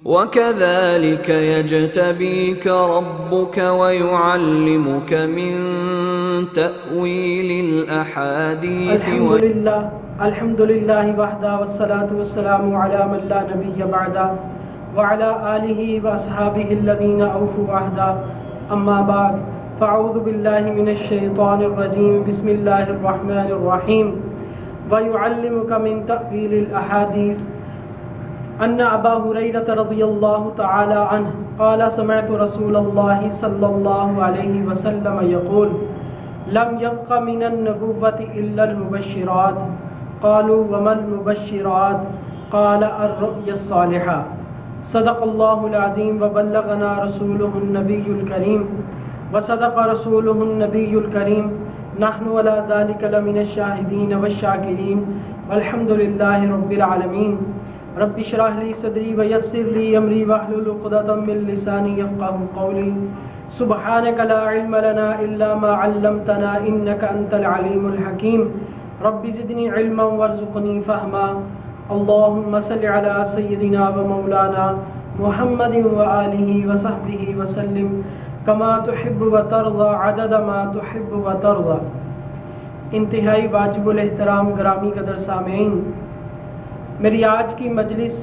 وَكَذَلِكَ يَجْتَبِيكَ رَبُّكَ وَيُعَلِّمُكَ مِن تَأْوِيلِ الْأَحَادِيثِ الحمد للہ وحدہ والصلاة والسلام علی من لا نبی بعدہ وعلی آلہ واصحابہ الذین اوفوا عہدہ اما بعد فاعوذ باللہ من الشیطان الرجیم بسم اللہ الرحمن الرحیم وَيُعَلِّمُكَ مِن تَأْوِيلِ الْأَحَادِيثِ أن أبا هريرة رضي الله تعالى عنه قال سمعت رسول الله صلى الله عليه وسلم يقول لم يبق من النبوة إلا المبشرات قالوا وما المبشرات قال الرؤيا الصالحة صدق الله العظيم وبلغنا رسوله النبي الكريم وصدق رسوله النبي الكريم نحن ولا ذلك لمن الشاهدين والشاكرين والحمد لله رب العالمين رب اشرح لي صدري ويسر لي امري واحلل عقدة من لساني يفقهوا قولي سبحانك لا علم لنا الا ما علمتنا انك انت العليم الحكيم رب زدني علما وارزقني فهما اللهم صل على سيدنا ومولانا محمد وآله وصحبه وسلم كما تحب وترضى عدد ما تحب وترضى۔ انتہائی واجب الاحترام گرامی قدر سامعین، میری آج کی مجلس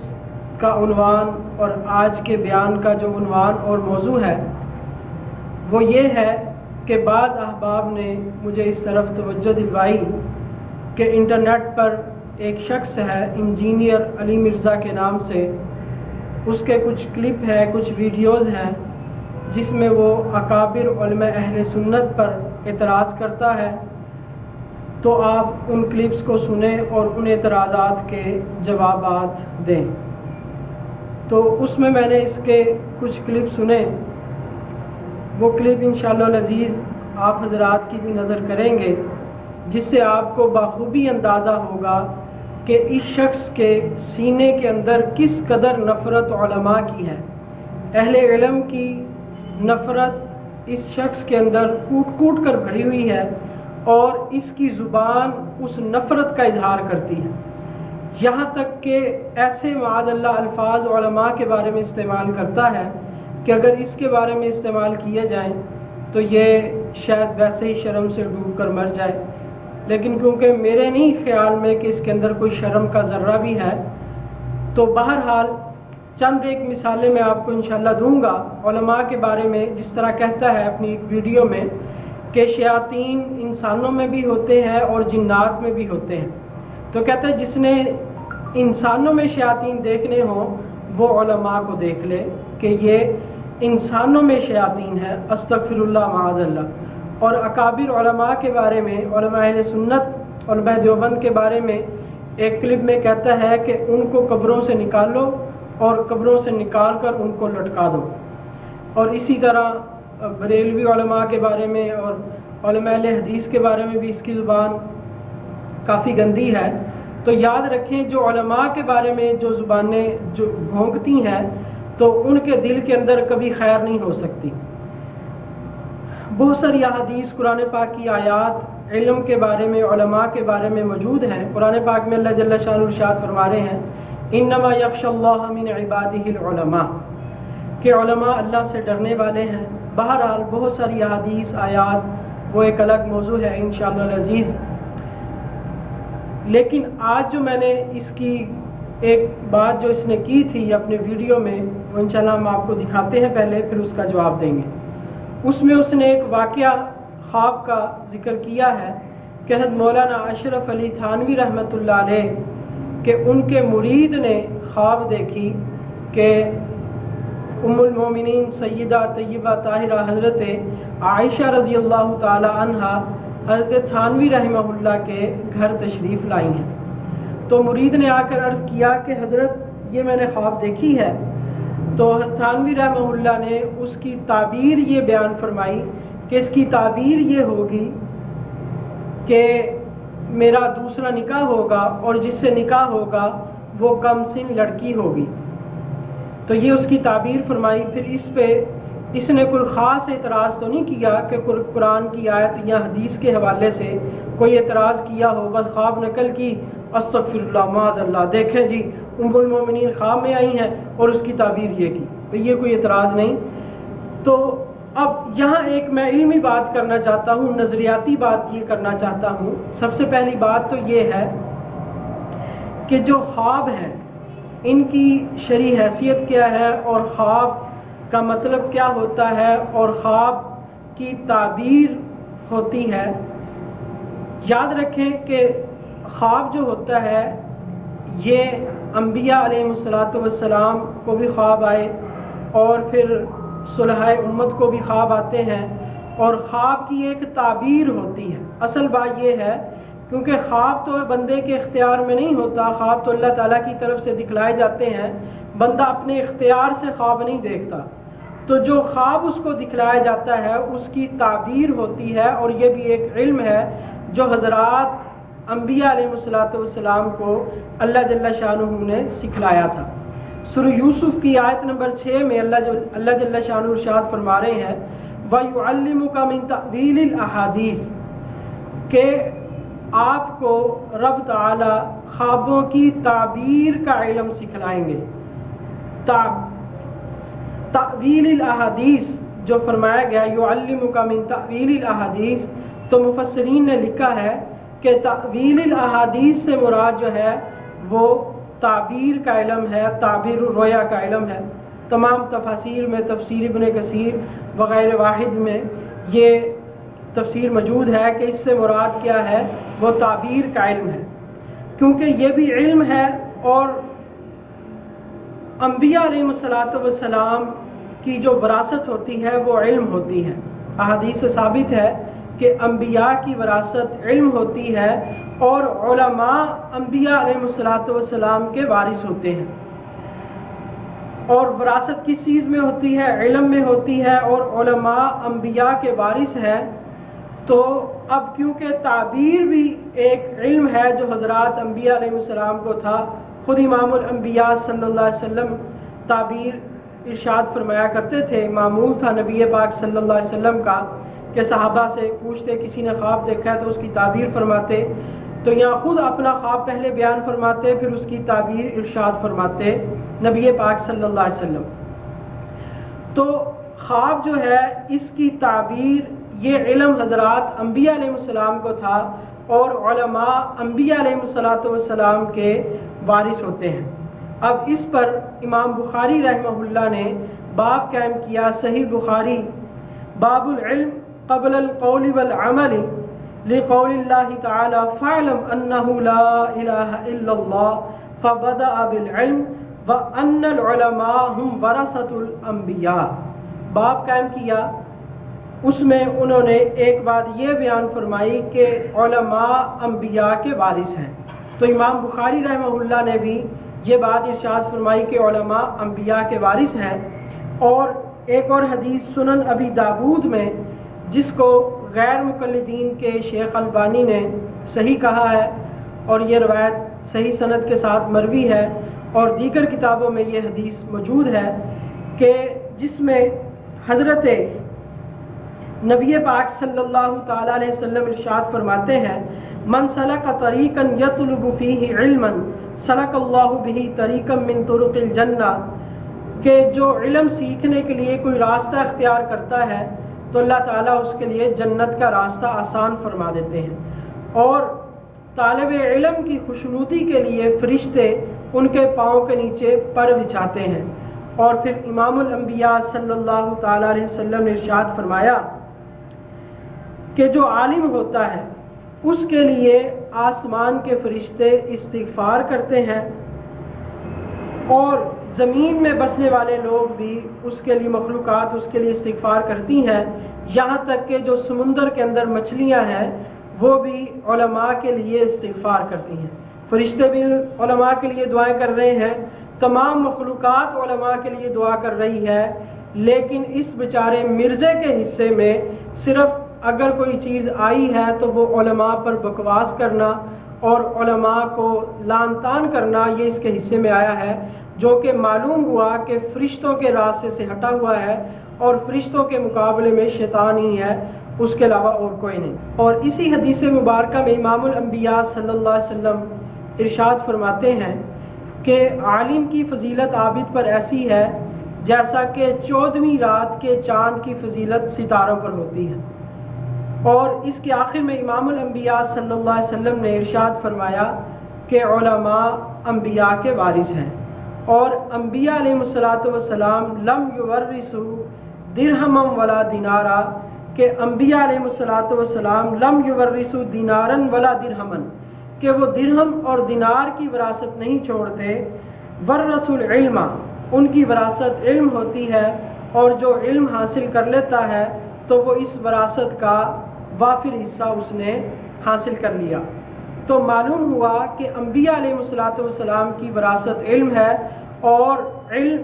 کا عنوان اور آج کے بیان کا جو عنوان اور موضوع ہے وہ یہ ہے کہ بعض احباب نے مجھے اس طرف توجہ دلوائی کہ انٹرنیٹ پر ایک شخص ہے انجینئر علی مرزا کے نام سے، اس کے کچھ کلپ ہیں، کچھ ویڈیوز ہیں جس میں وہ اکابر علماء اہل سنت پر اعتراض کرتا ہے، تو آپ ان کلپس کو سنیں اور ان اعتراضات کے جوابات دیں۔ تو اس میں نے اس کے کچھ کلپ سنے، وہ کلپ انشاءاللہ العزیز آپ حضرات کی بھی نظر کریں گے، جس سے آپ کو بخوبی اندازہ ہوگا کہ اس شخص کے سینے کے اندر کس قدر نفرت علماء کی ہے۔ اہل علم کی نفرت اس شخص کے اندر کوٹ کوٹ کر بھری ہوئی ہے اور اس کی زبان اس نفرت کا اظہار کرتی ہے، یہاں تک کہ ایسے معاذ اللہ الفاظ علماء کے بارے میں استعمال کرتا ہے کہ اگر اس کے بارے میں استعمال کیے جائیں تو یہ شاید ویسے ہی شرم سے ڈوب کر مر جائے، لیکن کیونکہ میرے نہیں خیال میں کہ اس کے اندر کوئی شرم کا ذرہ بھی ہے، تو بہرحال چند ایک مثالیں میں آپ کو انشاءاللہ دوں گا علماء کے بارے میں۔ جس طرح کہتا ہے اپنی ایک ویڈیو میں کہ شیاطین انسانوں میں بھی ہوتے ہیں اور جنات میں بھی ہوتے ہیں، تو کہتا ہے جس نے انسانوں میں شیاطین دیکھنے ہوں وہ علماء کو دیکھ لے کہ یہ انسانوں میں شیاطین ہے، استغفر اللہ معاذ اللہ۔ اور اکابر علماء کے بارے میں، علماء اہل سنت، علماء دیوبند کے بارے میں ایک کلپ میں کہتا ہے کہ ان کو قبروں سے نکالو اور قبروں سے نکال کر ان کو لٹکا دو۔ اور اسی طرح بریلوی علماء کے بارے میں اور علماء اہل حدیث کے بارے میں بھی اس کی زبان کافی گندی ہے۔ تو یاد رکھیں جو علماء کے بارے میں جو زبانیں جو بھونکتی ہیں تو ان کے دل کے اندر کبھی خیر نہیں ہو سکتی۔ بہت ساری احادیث، قرآن پاک کی آیات علم کے بارے میں، علماء کے بارے میں موجود ہیں۔ قرآن پاک میں اللہ جل شانہ ارشاد فرما رہے ہیں انما یخشی اللہ من عبادہ العلماء، کہ علماء اللہ سے ڈرنے والے ہیں۔ بہرحال بہت ساری احادیث، آیات، وہ ایک الگ موضوع ہے انشاءاللہ العزیز۔ لیکن آج جو میں نے اس کی ایک بات جو اس نے کی تھی اپنے ویڈیو میں، وہ انشاءاللہ ہم آپ کو دکھاتے ہیں پہلے، پھر اس کا جواب دیں گے۔ اس میں اس نے ایک واقعہ خواب کا ذکر کیا ہے کہ حضرت مولانا اشرف علی تھانوی رحمۃ اللہ علیہ کہ ان کے مرید نے خواب دیکھی کہ ام المومنین سیدہ طیبہ طاہرہ حضرت عائشہ رضی اللہ تعالی عنہا حضرت تھانوی رحمہ اللہ کے گھر تشریف لائی ہیں۔ تو مرید نے آ کر عرض کیا کہ حضرت یہ میں نے خواب دیکھی ہے۔ تو حضرت تھانوی رحمہ اللہ نے اس کی تعبیر یہ بیان فرمائی کہ اس کی تعبیر یہ ہوگی کہ میرا دوسرا نکاح ہوگا اور جس سے نکاح ہوگا وہ کم سن لڑکی ہوگی۔ تو یہ اس کی تعبیر فرمائی۔ پھر اس پہ اس نے کوئی خاص اعتراض تو نہیں کیا کہ قرآن کی آیت یا حدیث کے حوالے سے کوئی اعتراض کیا ہو، بس خواب نقل کی، استغفر اللہ معاذ اللہ۔ دیکھیں جی ام المومنین خواب میں آئی ہیں اور اس کی تعبیر یہ کی، تو یہ کوئی اعتراض نہیں۔ تو اب یہاں ایک میں علمی بات کرنا چاہتا ہوں، نظریاتی بات یہ کرنا چاہتا ہوں۔ سب سے پہلی بات تو یہ ہے کہ جو خواب ہیں ان کی شرعی حیثیت کیا ہے، اور خواب کا مطلب کیا ہوتا ہے، اور خواب کی تعبیر ہوتی ہے۔ یاد رکھیں کہ خواب جو ہوتا ہے یہ انبیاء علیہ السلام کو بھی خواب آئے، اور پھر صلحۂ امت کو بھی خواب آتے ہیں، اور خواب کی ایک تعبیر ہوتی ہے۔ اصل بات یہ ہے کیونکہ خواب تو بندے کے اختیار میں نہیں ہوتا، خواب تو اللہ تعالیٰ کی طرف سے دکھلائے جاتے ہیں، بندہ اپنے اختیار سے خواب نہیں دیکھتا۔ تو جو خواب اس کو دکھلایا جاتا ہے اس کی تعبیر ہوتی ہے، اور یہ بھی ایک علم ہے جو حضرات انبیاء علیہ السلام کو اللہ جل شانہ نے سکھلایا تھا۔ سورہ یوسف کی آیت نمبر 6 میں اللہ جل شانہ ارشاد فرما رہے ہیں وَيُعَلِّمُكَ مِن تَأْوِيلِ الْأَحَادِيثِ، کہ آپ کو رب تعالی خوابوں کی تعبیر کا علم سکھلائیں گے۔ تأویل الاحادیث جو فرمایا گیا یعلمک من تأویل الاحادیث، تو مفسرین نے لکھا ہے کہ تأویل الاحادیث سے مراد جو ہے وہ تعبیر کا علم ہے، تعبیر الرؤیا کا علم ہے۔ تمام تفاسیر میں، تفسیر ابن کثیر وغیرہ واحد میں یہ تفسیر موجود ہے کہ اس سے مراد کیا ہے، وہ تعبیر کا علم ہے، کیونکہ یہ بھی علم ہے، اور انبیاء علیہ السلام کی جو وراثت ہوتی ہے وہ علم ہوتی ہے۔ احادیث سے ثابت ہے کہ انبیاء کی وراثت علم ہوتی ہے، اور علماء انبیاء علیہ السلام کے وارث ہوتے ہیں۔ اور وراثت کس چیز میں ہوتی ہے؟ علم میں ہوتی ہے، اور علماء انبیاء کے وارث ہیں۔ تو اب کیونکہ تعبیر بھی ایک علم ہے جو حضرات انبیاء علیہ السلام کو تھا، خود امام الانبیاء صلی اللہ علیہ وسلم تعبیر ارشاد فرمایا کرتے تھے۔ معمول تھا نبی پاک صلی اللہ علیہ وسلم کا کہ صحابہ سے پوچھتے کسی نے خواب دیکھا ہے تو اس کی تعبیر فرماتے، تو یہاں خود اپنا خواب پہلے بیان فرماتے، پھر اس کی تعبیر ارشاد فرماتے نبی پاک صلی اللہ علیہ وسلم۔ تو خواب جو ہے اس کی تعبیر، یہ علم حضرات انبیاء علیہ السلام کو تھا، اور علماء انبیاء علیہ السلام کے وارث ہوتے ہیں۔ اب اس پر امام بخاری رحمہ اللہ نے باب قائم کیا، صحیح بخاری، باب العلم قبل القول والعمل لقول اللہ تعالی فاعلم انہ لا الہ الا اللہ فبدأ بالعلم وان العلماء هم ورثۃ الانبیاء۔ باب قائم کیا، اس میں انہوں نے ایک بات یہ بیان فرمائی کہ علماء انبیاء کے وارث ہیں۔ تو امام بخاری رحمہ اللہ نے بھی یہ بات ارشاد فرمائی کہ علماء انبیاء کے وارث ہیں۔ اور ایک اور حدیث سنن ابی داود میں، جس کو غیر مقلدین کے شیخ البانی نے صحیح کہا ہے، اور یہ روایت صحیح سند کے ساتھ مروی ہے، اور دیگر کتابوں میں یہ حدیث موجود ہے کہ جس میں حضرت نبی پاک صلی اللہ تعالیٰ علیہ وسلم ارشاد فرماتے ہیں من سلک طریقا یطلب فیہ علما سلک اللہ بہ طریقا من طرق الجنہ، کہ جو علم سیکھنے کے لیے کوئی راستہ اختیار کرتا ہے تو اللہ تعالیٰ اس کے لیے جنت کا راستہ آسان فرما دیتے ہیں۔ اور طالب علم کی خوشنودی کے لیے فرشتے ان کے پاؤں کے نیچے پر بچھاتے ہیں۔ اور پھر امام الانبیاء صلی اللہ تعالیٰ علیہ وسلم نے ارشاد فرمایا کہ جو عالم ہوتا ہے اس کے لیے آسمان کے فرشتے استغفار کرتے ہیں، اور زمین میں بسنے والے لوگ بھی اس کے لیے، مخلوقات اس کے لیے استغفار کرتی ہیں، یہاں تک کہ جو سمندر کے اندر مچھلیاں ہیں وہ بھی علماء کے لیے استغفار کرتی ہیں۔ فرشتے بھی علماء کے لیے دعائیں کر رہے ہیں، تمام مخلوقات علماء کے لیے دعا کر رہی ہے، لیکن اس بیچارے مرزے کے حصے میں صرف اگر کوئی چیز آئی ہے تو وہ علماء پر بکواس کرنا اور علماء کو لعن طعن کرنا، یہ اس کے حصے میں آیا ہے، جو کہ معلوم ہوا کہ فرشتوں کے راستے سے ہٹا ہوا ہے، اور فرشتوں کے مقابلے میں شیطان ہی ہے، اس کے علاوہ اور کوئی نہیں۔ اور اسی حدیث مبارکہ میں امام الانبیاء صلی اللہ علیہ وسلم ارشاد فرماتے ہیں کہ عالم کی فضیلت عابد پر ایسی ہے جیسا کہ 14ویں رات کے چاند کی فضیلت ستاروں پر ہوتی ہے۔ اور اس کے آخر میں امام الانبیاء صلی اللہ علیہ وسلم نے ارشاد فرمایا کہ علماء انبیاء کے وارث ہیں، اور انبیاء علیہ السلام لم یورثوا درہما ولا دینارا، کہ انبیاء علیہ السلام لم یورثوا دینارا ولا درہما، کہ وہ درہم اور دینار کی وراثت نہیں چھوڑتے، ورثوا العلم، ان کی وراثت علم ہوتی ہے، اور جو علم حاصل کر لیتا ہے تو وہ اس وراثت کا وافر حصہ اس نے حاصل کر لیا۔ تو معلوم ہوا کہ انبیاء علیہ السلام کی وراثت علم ہے، اور علم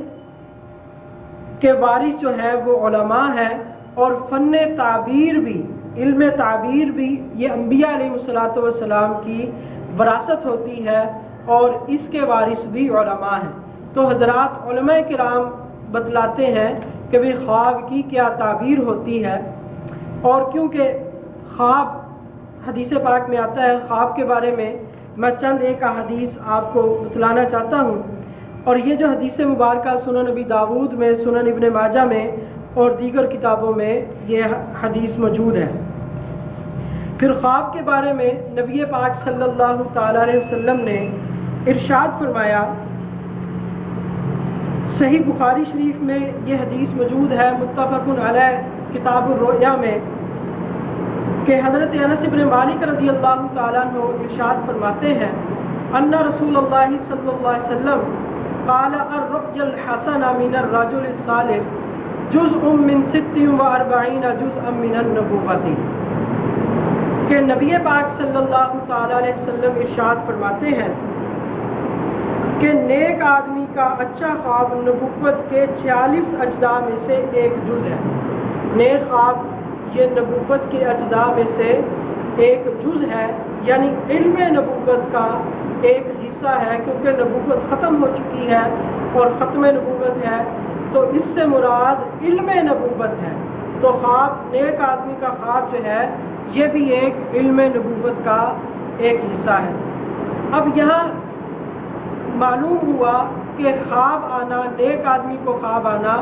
کے وارث جو ہیں وہ علماء ہیں، اور فن تعبیر بھی، علم تعبیر بھی یہ انبیاء علیہ السلام کی وراثت ہوتی ہے، اور اس کے وارث بھی علماء ہیں۔ تو حضرات علماء کرام بتلاتے ہیں کہ بھی خواب کی کیا تعبیر ہوتی ہے، اور کیونکہ خواب حدیث پاک میں آتا ہے، خواب کے بارے میں میں چند ایک احادیث آپ کو بتلانا چاہتا ہوں، اور یہ جو حدیث مبارکہ سنن نبی داود میں، سنن ابن ماجہ میں اور دیگر کتابوں میں یہ حدیث موجود ہے۔ پھر خواب کے بارے میں نبی پاک صلی اللہ تعالیٰ علیہ وسلم نے ارشاد فرمایا، صحیح بخاری شریف میں یہ حدیث موجود ہے، متفق علیہ کتاب الرؤیا میں، کہ حضرت انس بن مالک رضی اللہ تعالیٰ عنہ ارشاد فرماتے ہیں، ان رسول اللہ صلی اللہ علیہ وسلم قال الرؤیا الحسنہ من الرجل الصالح جزء من 46 جزءا من النبوۃ، کہ نبی پاک صلی اللہ تعالیٰ علیہ وسلم ارشاد فرماتے ہیں کہ نیک آدمی کا اچھا خواب نبوت کے 46 اجزاء میں سے ایک جز ہے۔ نیک خواب یہ نبوت کے اجزاء میں سے ایک جز ہے، یعنی علم نبوت کا ایک حصہ ہے، کیونکہ نبوت ختم ہو چکی ہے اور ختم نبوت ہے، تو اس سے مراد علم نبوت ہے۔ تو خواب، نیک آدمی کا خواب جو ہے یہ بھی ایک علم نبوت کا ایک حصہ ہے۔ اب یہاں معلوم ہوا کہ خواب آنا، نیک آدمی کو خواب آنا،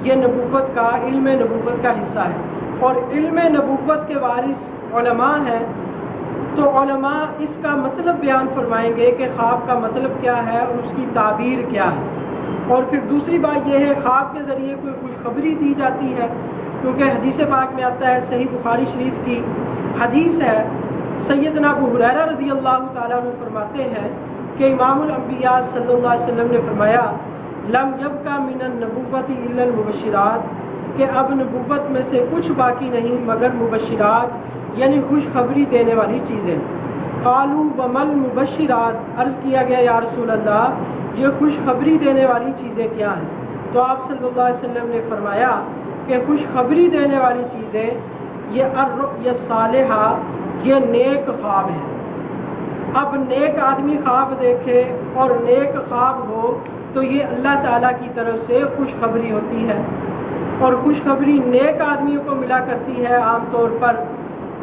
یہ نبوت کا، علم نبوت کا حصہ ہے، اور علم نبوت کے وارث علماء ہیں۔ تو علماء اس کا مطلب بیان فرمائیں گے کہ خواب کا مطلب کیا ہے اور اس کی تعبیر کیا ہے۔ اور پھر دوسری بات یہ ہے، خواب کے ذریعے کوئی خوشخبری دی جاتی ہے، کیونکہ حدیث پاک میں آتا ہے، صحیح بخاری شریف کی حدیث ہے، سیدنا ابو ہریرہ رضی اللہ تعالیٰ عنہ فرماتے ہیں کہ امام الانبیاء صلی اللہ علیہ وسلم نے فرمایا، لم یبقى من النبوۃ الا المبشرات، کہ اب نبوت میں سے کچھ باقی نہیں مگر مبشرات، یعنی خوشخبری دینے والی چیزیں۔ قالوا وما المبشرات، عرض کیا گیا یا رسول اللہ یہ خوشخبری دینے والی چیزیں کیا ہیں؟ تو آپ صلی اللہ علیہ وسلم نے فرمایا کہ خوشخبری دینے والی چیزیں یہ الرؤیا الصالحہ، یہ نیک خواب ہے۔ اب نیک آدمی خواب دیکھے اور نیک خواب ہو تو یہ اللہ تعالیٰ کی طرف سے خوشخبری ہوتی ہے، اور خوشخبری نیک آدمیوں کو ملا کرتی ہے عام طور پر۔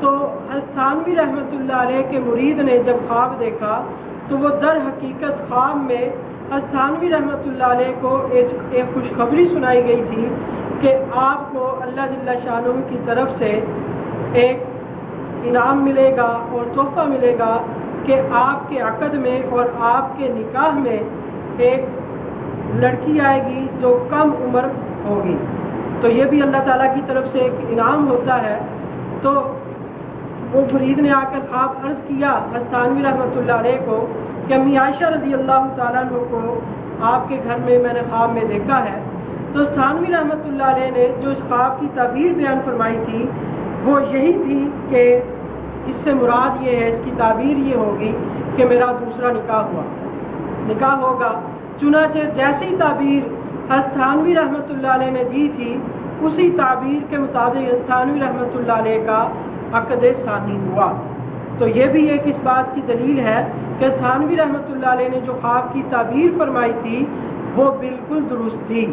تو حضرت تھانوی رحمۃ اللہ علیہ کے مرید نے جب خواب دیکھا تو وہ در حقیقت خواب میں حضرت تھانوی رحمۃ اللہ علیہ کو ایک خوشخبری سنائی گئی تھی کہ آپ کو اللہ جل شانہ کی طرف سے ایک انعام ملے گا اور تحفہ ملے گا کہ آپ کے عقد میں اور آپ کے نکاح میں ایک لڑکی آئے گی جو کم عمر ہوگی۔ تو یہ بھی اللہ تعالیٰ کی طرف سے ایک انعام ہوتا ہے۔ تو وہ مرید نے آ کر خواب عرض کیا حضرت تھانوی رحمۃ اللہ علیہ کو کہ امی عائشہ رضی اللہ تعالیٰ عنہ کو آپ کے گھر میں نے خواب میں دیکھا ہے۔ تو تھانوی رحمۃ اللہ علیہ نے جو اس خواب کی تعبیر بیان فرمائی تھی وہ یہی تھی کہ اس سے مراد یہ ہے، اس کی تعبیر یہ ہوگی کہ میرا دوسرا نکاح ہوگا۔ چنانچہ جیسی تعبیر حضرت تھانوی رحمۃ اللہ علیہ نے دی تھی اسی تعبیر کے مطابق حضرت تھانوی رحمۃ اللہ علیہ کا عقد ثانی ہوا۔ تو یہ بھی ایک اس بات کی دلیل ہے کہ حضرت تھانوی رحمۃ اللہ علیہ نے جو خواب کی تعبیر فرمائی تھی وہ بالکل درست تھی۔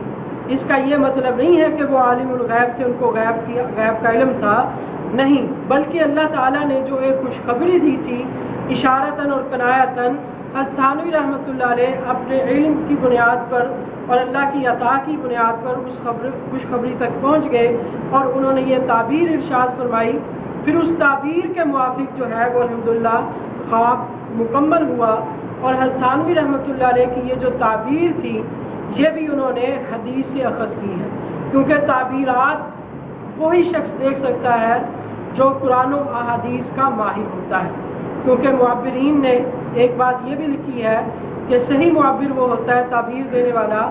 اس کا یہ مطلب نہیں ہے کہ وہ عالم الغیب تھے، ان کو غیب کا علم تھا، نہیں، بلکہ اللہ تعالیٰ نے جو ایک خوشخبری دی تھی اشارتاً اور کنایتاً، حضرت تھانوی رحمۃ اللہ علیہ اپنے علم کی بنیاد پر اور اللہ کی عطا کی بنیاد پر اس خوشخبری تک پہنچ گئے اور انہوں نے یہ تعبیر ارشاد فرمائی. پھر اس تعبیر کے موافق جو ہے وہ الحمدللہ خواب مکمل ہوا. اور حضرت تھانوی رحمۃ اللہ علیہ کی یہ جو تعبیر تھی یہ بھی انہوں نے حدیث سے اخذ کی ہے، کیونکہ تعبیرات وہی شخص دیکھ سکتا ہے جو قرآن و احادیث کا ماہر ہوتا ہے. کیونکہ معبرین نے ایک بات یہ بھی لکھی ہے کہ صحیح معبر وہ ہوتا ہے، تعبیر دینے والا،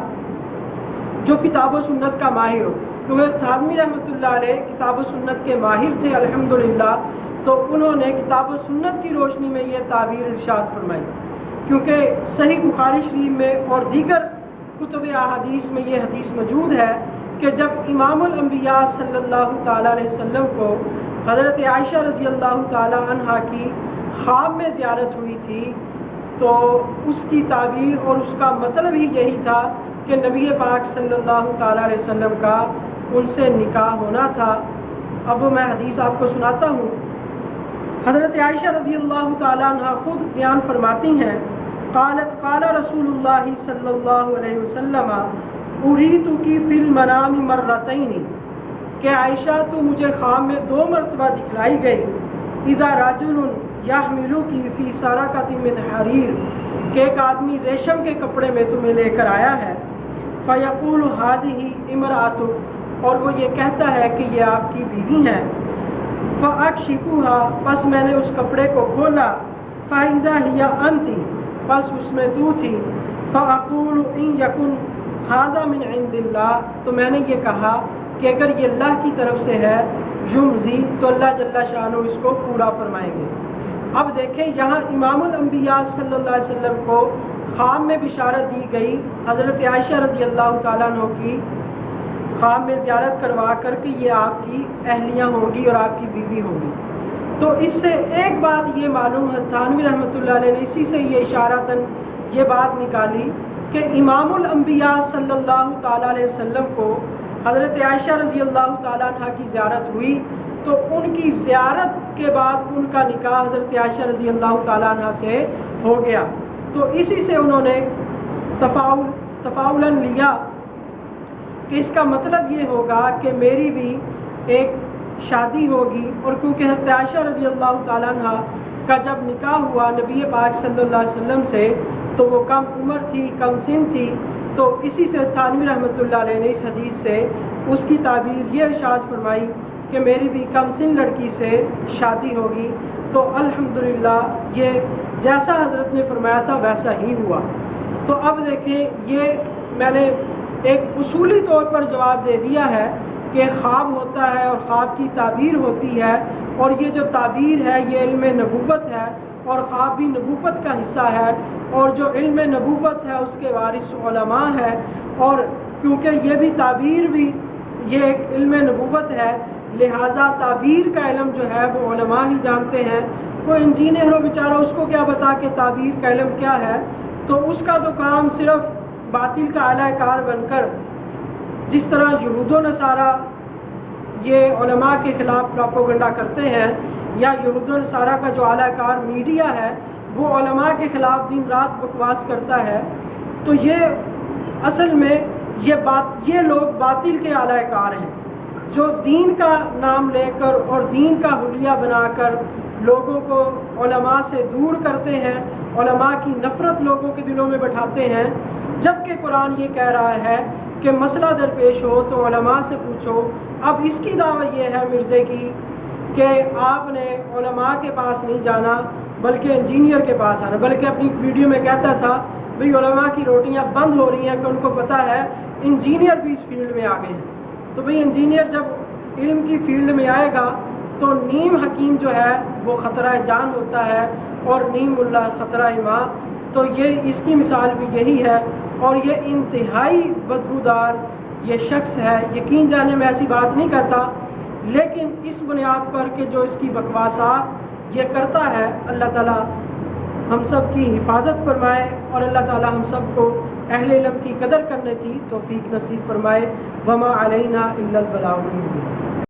جو کتاب و سنت کا ماہر ہو. کیونکہ تھانوی رحمۃ اللہ علیہ کتاب و سنت کے ماہر تھے الحمدللہ، تو انہوں نے کتاب و سنت کی روشنی میں یہ تعبیر ارشاد فرمائی. کیونکہ صحیح بخاری شریف میں اور دیگر کتب احادیث میں یہ حدیث موجود ہے کہ جب امام الانبیاء صلی اللہ تعالیٰ علیہ وسلم کو حضرت عائشہ رضی اللہ تعالیٰ عنہا کی خواب میں زیارت ہوئی تھی تو اس کی تعبیر اور اس کا مطلب ہی یہی تھا کہ نبی پاک صلی اللہ تعالیٰ علیہ وسلم کا ان سے نکاح ہونا تھا. اب وہ میں حدیث آپ کو سناتا ہوں. حضرت عائشہ رضی اللہ تعالیٰ عنہ خود بیان فرماتی ہیں، قالت قال رسول اللہ صلی اللہ علیہ وسلم اریتک فی المنام مرتین، کہ عائشہ تو مجھے خواب میں 2 مرتبہ دکھلائی گئی. اذا رجل یحملک فی سرقۃ من حریر، کہ ایک آدمی ریشم کے کپڑے میں تمہیں لے کر آیا ہے. فیقول ہذہ امرأتک، اور وہ یہ کہتا ہے کہ یہ آپ کی بیوی ہیں. فاکشفھها، پس میں نے اس کپڑے کو کھولا. فاذا ہی انت، پس اس میں تو تھی. فاقول ان یکن ھذا من عند اللہ، تو میں نے یہ کہا کہ اگر یہ اللہ کی طرف سے ہے، یمضی، تو اللہ جل شانہ اس کو پورا فرمائیں گے. اب دیکھیں یہاں امام الانبیاء صلی اللہ علیہ وسلم کو خواب میں بشارت دی گئی حضرت عائشہ رضی اللہ تعالیٰ عنہ کی خواب میں زیارت کروا کر کہ یہ آپ کی اہلیہ ہوں گی اور آپ کی بیوی ہوں گی. تو اس سے ایک بات یہ معلوم ہے، تھانوی رحمۃ اللہ علیہ نے اسی سے یہ اشارتاً یہ بات نکالی کہ امام الانبیاء صلی اللہ تعالیٰ علیہ وسلم کو حضرت عائشہ رضی اللہ تعالیٰ عنہ کی زیارت ہوئی تو ان کی زیارت کے بعد ان کا نکاح حضرت عائشہ رضی اللہ تعالیٰ عنہ سے ہو گیا. تو اسی سے انہوں نے تفاؤلاً لیا کہ اس کا مطلب یہ ہوگا کہ میری بھی ایک شادی ہوگی. اور کیونکہ حضرت عائشہ رضی اللہ تعالیٰ عنہ کا جب نکاح ہوا نبی پاک صلی اللہ علیہ وسلم سے تو وہ کم عمر تھی، کم سن تھی. تو اسی سے تھانوی رحمۃ اللہ علیہ نے اس حدیث سے اس کی تعبیر یہ ارشاد فرمائی کہ میری بھی کم سن لڑکی سے شادی ہوگی. تو الحمدللہ یہ جیسا حضرت نے فرمایا تھا ویسا ہی ہوا. تو اب دیکھیں یہ میں نے ایک اصولی طور پر جواب دے دیا ہے کہ خواب ہوتا ہے اور خواب کی تعبیر ہوتی ہے، اور یہ جو تعبیر ہے یہ علم نبوت ہے اور خواب بھی نبوت کا حصہ ہے، اور جو علم نبوت ہے اس کے وارث علماء ہے. اور کیونکہ یہ بھی تعبیر بھی یہ ایک علم نبوت ہے لہٰذا تعبیر کا علم جو ہے وہ علماء ہی جانتے ہیں. کوئی انجینئر ہو بیچارہ اس کو کیا پتا کہ تعبیر کا علم کیا ہے، تو اس کا تو کام صرف باطل کا اعلی کار بن کر، جس طرح یہود و نصارہ یہ علماء کے خلاف پروپیگنڈا کرتے ہیں، یا یہود و نصارہ کا جو اعلی کار میڈیا ہے وہ علماء کے خلاف دن رات بکواس کرتا ہے. تو یہ اصل میں یہ لوگ باطل کے اعلی کار ہیں جو دین کا نام لے کر اور دین کا حلیہ بنا کر لوگوں کو علماء سے دور کرتے ہیں، علماء کی نفرت لوگوں کے دلوں میں بٹھاتے ہیں. جبکہ قرآن یہ کہہ رہا ہے کہ مسئلہ درپیش ہو تو علماء سے پوچھو. اب اس کی دعوت یہ ہے مرزے کی کہ آپ نے علماء کے پاس نہیں جانا بلکہ انجینئر کے پاس آنا. بلکہ اپنی ویڈیو میں کہتا تھا بھئی علماء کی روٹیاں بند ہو رہی ہیں کہ ان کو پتہ ہے انجینئر بھی اس فیلڈ میں آ گئے ہیں. تو بھئی انجینئر جب علم کی فیلڈ میں آئے گا تو نیم حکیم جو ہے وہ خطرہ جان ہوتا ہے اور نیم اللہ خطرہ ماں. تو یہ اس کی مثال بھی یہی ہے، اور یہ انتہائی بدبودار یہ شخص ہے. یقین جانے میں ایسی بات نہیں کہتا، لیکن اس بنیاد پر کہ جو اس کی بکواسات یہ کرتا ہے، اللہ تعالیٰ ہم سب کی حفاظت فرمائے اور اللہ تعالیٰ ہم سب کو اہل علم کی قدر کرنے کی توفیق نصیب فرمائے. وما علینا الا البلاغ المبین.